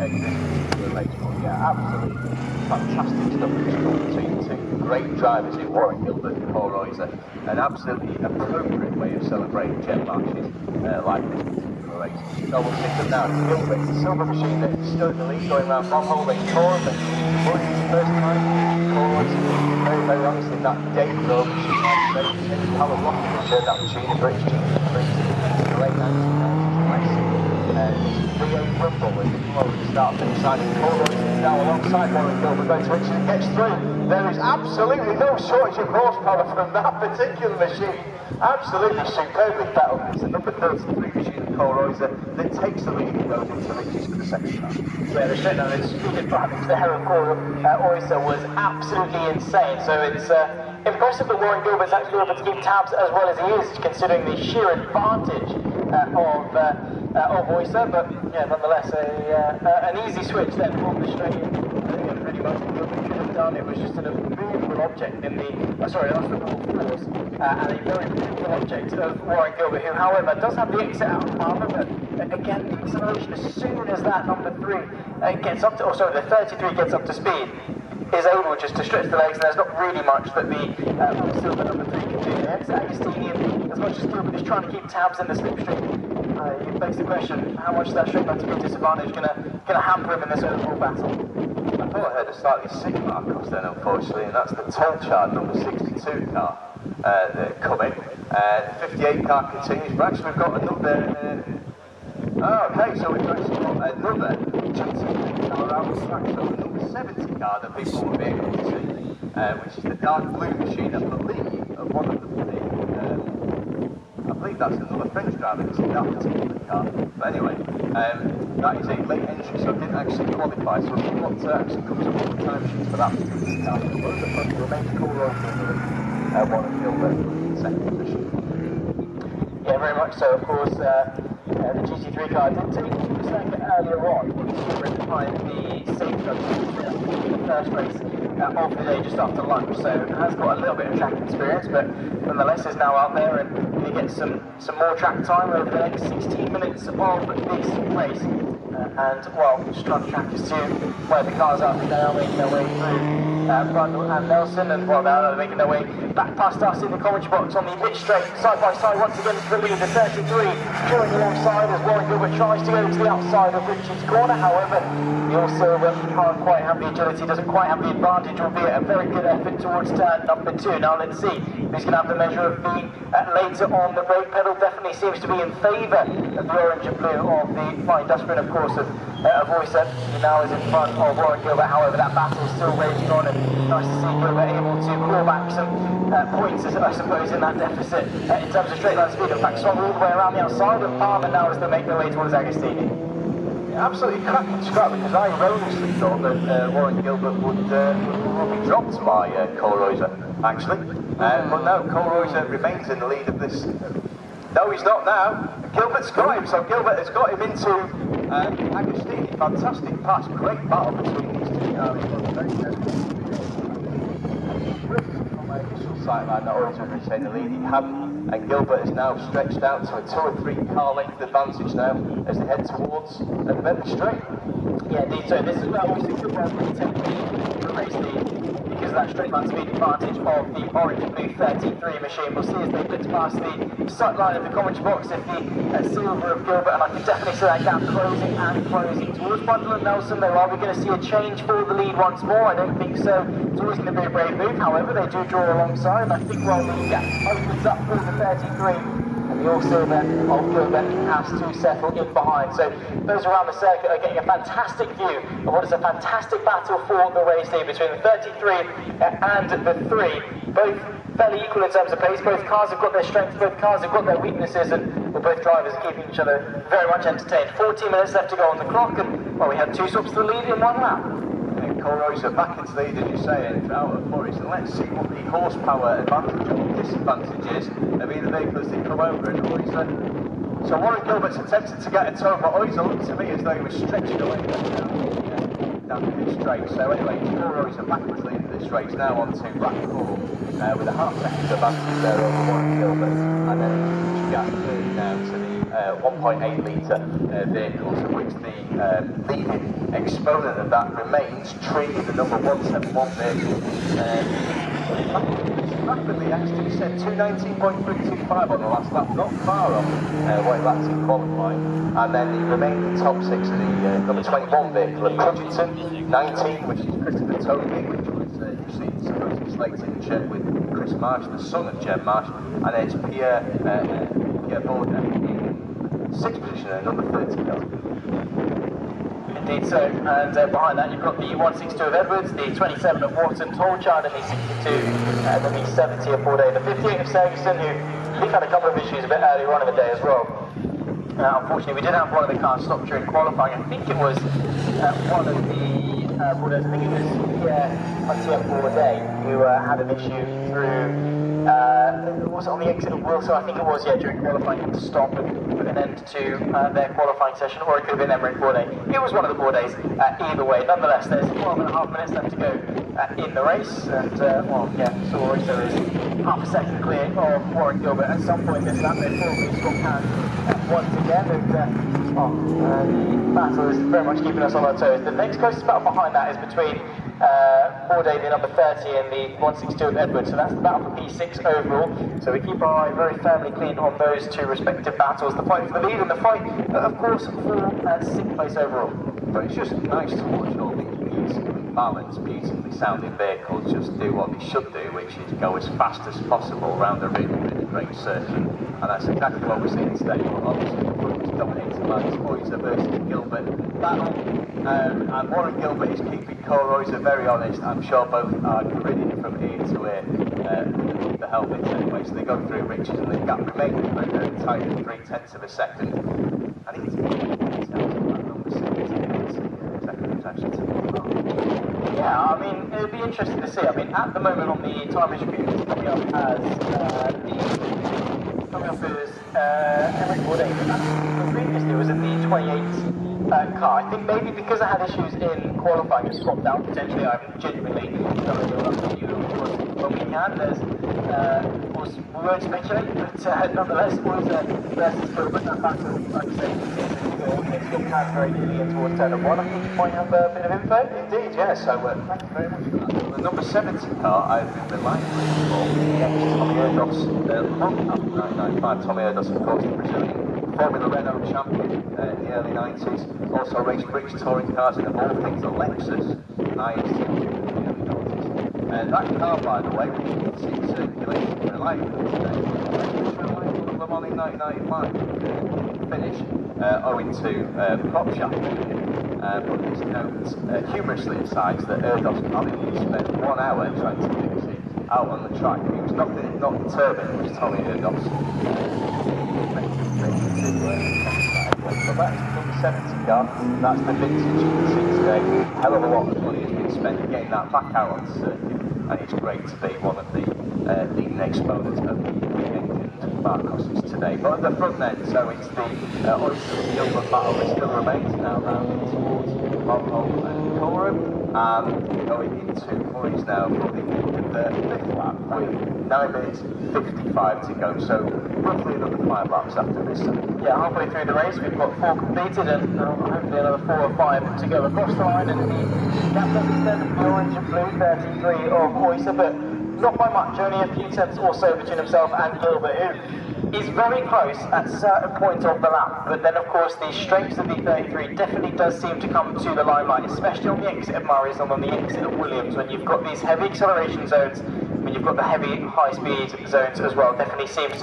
complicate this particular race. But yeah, absolutely fantastic stuff between two great drivers in Warren Gilbert and Paul Royser. An absolutely appropriate way of celebrating jet marches like this particular race. So we'll see them now. Gilbert, the silver machine that is still in the lead, going around Bob Hole, they tour them. First time, Paul Royser very, very honestly, that Daytona machine, how a rocket was shared that machine in British GT3 in the late 1990s. V8 Rumble as they come over the start finish line, and Paul Royser is now alongside Warren Gilbert, going to Richard, gets through. There is absolutely no shortage of horsepower from that particular machine. Absolutely superbly battled. It's the number 33 machine of Paul Royser that takes the lead and goes into Richards for the second time. Yeah, the shutdown is stupid driving there, of course. Royser was absolutely insane. So it's impressive that Warren Gilbert's actually able to keep tabs as well as he is, considering the sheer advantage of Royser. But yeah, nonetheless, an easy switch then from the straight in. Pretty much what Gilbert could have done. It was just an immovable object in the sorry, that's the force, and a very immovable object of Warren Gilbert, who, however, does have the exit out of armour. But again, the acceleration as soon as that number 3 gets up to, or sorry, the 33 gets up to speed, is able just to stretch the legs, and there's not really much that the silver number 3 can do. The exit Agostini, as much as Gilbert is trying to keep tabs in the slipstream, you face the question, how much is that straight line speed disadvantage going to hamper him in this overall battle? I thought I heard a slightly sick Marcos then, unfortunately, and that's the toll chart number 62 car coming. The 58 car continues, but actually we've got another. Okay, so we've actually got another GT car around the track, so the number 70 car that people will be able to see, which is the dark blue machine, I believe, of one of the I believe that's another French driver that's in that particular car. But anyway, that is a late entry, so it didn't actually qualify. So we'll see what actually comes up on the time sheets for that particular car. One of the front remains Paul Royser in the lead, Warren Gilbert in second position. Yeah, very much so. Of course, the GT3 car did take a second earlier on, behind the safety car in the first race of the day just after lunch, so it has got a little bit of track experience, but nonetheless is now out there and he gets some more track time over the next 16 minutes of this race. And well, just trying to track as to where the cars are. They are making their way through Brundle and Nelson, and well, they're making their way back past us in the commentary box on the pit straight, side by side once again to the lead. The 33 drawing alongside as Warren Gilbert tries to go to the outside of Richard's corner. However, he also can't quite have the agility, doesn't quite have the advantage, albeit a very good effort towards turn number 2. Now let's see who's going to have the measure of being later on. The brake pedal definitely seems to be in favour of the orange and blue of the Flying Dustbin, of course, of Royser, who now is in front of Warren Gilbert. However, that battle is still raging on, and nice to see Gilbert able to claw back some points, I suppose, in that deficit in terms of straight line speed. In fact, swung all the way around the outside of Palmer now as they make their way towards Agostini. Yeah, absolutely cracking scrap, because I erroneously thought that Warren Gilbert would be dropped by Cole Royser, actually. But no, Cole Royser remains in the lead of this. No, he's not now. Gilbert's got him, so Gilbert has got him into Agostini. Fantastic pass, great battle between these two cars. From my initial sight line, that Royser was in the lead, he hadn't. And Gilbert is now stretched out to a 2 or 3 car length advantage now as they head towards the Bentley Straight. Yeah, indeed. So this is where obviously Gilbert will take the race lead, because of that straight line speed advantage of the orange and blue 33 machine. We'll see as they blitz past the sight line of the commentary box if the silver of Gilbert, and I can definitely see that gap closing and closing towards Brundle and Nelson. Though, are we going to see a change for the lead once more? I don't think so. It's always going to be a brave move. However, they do draw alongside, and I think while the gap opens up for the 33, and the all-silver of Gilbert has to settle in behind. So those around the circuit are getting a fantastic view of what is a fantastic battle for the race lead between the 33 and the 3. Both fairly equal in terms of pace. Both cars have got their strengths, both cars have got their weaknesses, and both drivers are keeping each other very much entertained. 14 minutes left to go on the clock, and well, we had 2 swaps to the lead in 1 lap. Cole Royser back into the lead, as you say, and out of Forest, and let's see what the horsepower advantage or disadvantage is of either vehicle as they come over. And Royser, so Warren Gilbert's attempted to get a toe, but Royser looked to me as though he was stretching away down the straight. So anyway, Cole Royser back into the lead of this race, now on to lap 4 with a half second advantage there over Warren Gilbert, and then a huge gap now to the 1.8 litre vehicles, of which the leading exponent of that remains Tree, the number 171 vehicle. Rapidly, actually, he said 219.325 on the last lap, not far off what he lapped in qualifying. And then the remaining top six of the number 21 vehicle of Crudgeon, 19, which is Christopher Toby, which was supposedly slated to check with Chris Marsh, the son of Jem Marsh, and then it's Pierre Bourdais in sixth position at number 30 car. Indeed so, and behind that you've got the 162 of Edwards, the 27 of Wharton Tolchard, and the 62 and then the 70 of Bourdais, the 58 of Ferguson, who I think had a couple of issues a bit earlier on in the day as well. Unfortunately, we did have one of the cars stop during qualifying. I think it was one of the Bourdais, I think it was Bourdais, who had an issue through, was it on the exit of Wilson? I think it was, during qualifying, had to stop and put an end to their qualifying session, or it could have been Emmerich Bourdais. It was one of the Bourdais, either way. Nonetheless, there's 12.5 minutes left to go in the race, and so also is half a second clear of Warren Gilbert. At some point this lap, they probably swap hands once again, and the battle is very much keeping us on our toes. The next closest battle behind that is between Bourdais, the number 30, and the 162 of Edwards, so that's the battle for P6 overall. So we keep our eye very firmly clean on those two respective battles. The fight for the lead and the fight, of course, for 6th place overall. But it's just nice to watch all these beautifully balanced, beautifully sounding vehicles just do what they should do, which is go as fast as possible around a really, really great circuit. And that's exactly what we're seeing today. Obviously, it's dominated by Royser versus Gilbert battle. And Warren Gilbert is keeping Royser very honest. I'm sure both are grinning from ear to ear with the helmets anyway. So they go through Richards and the gap remains very tight at 0.3 of a second. And it's number 17. Yeah, I mean, it'll be interesting to see. I mean, at the moment on the time distribution, it's coming up as Emmerich Bourdais. Previously, it was in the 28 car. I think maybe because I had issues in qualifying, just swapped out potentially. I'm genuinely not going to you when we can. There's, of course, we won't speculate, but nonetheless, was versus Gilbert. That battle, like I say, it's your hand very nearly in towards turn of 1. I think you might have a bit of info. Indeed, yes. So thank you very much for that. The number 70 car I've been relying on Tommy Erdos, long after 1995. Tommy Erdos, of course, the Brazilian Formula Renault champion in the early 90s. Also raced British touring cars and of all things a Lexus IS2 in the early 90s. That car, by the way, which you can see circulating reliably today, was reliable for Le Mans in 1995 finish, owing to prop shaft. But this note humorously decides that Erdos Valley spent 1 hour trying to fix it out on the track. It was not the turbine, it was Tommy Erdos. But that's the number 70 car, that's the vintage you can see today. Hell of a lot of money has been spent getting that back out on the circuit, and it's great to be one of the leading exponents of the engined Marcoses today. But at the front then, so it's the Oyster-Gilbert battle that still remains now round towards Longholm and Coram, and going into points now for the end of the 5th lap with 9 minutes 55 to go, so roughly another 5 laps after this. Yeah, halfway through the race, we've got 4 completed and hopefully another 4 or 5 to go across the line, and the gap does extend to the orange and blue 33 of Oyster, but not by much, only a few tenths or so between himself and Gilbert, who is very close at certain points of the lap, but then of course the strengths of the 33 definitely does seem to come to the limelight, especially on the exit of Murray's and on the exit of Williams, when you've got these heavy acceleration zones, when you've got the heavy high speed zones as well, definitely seems to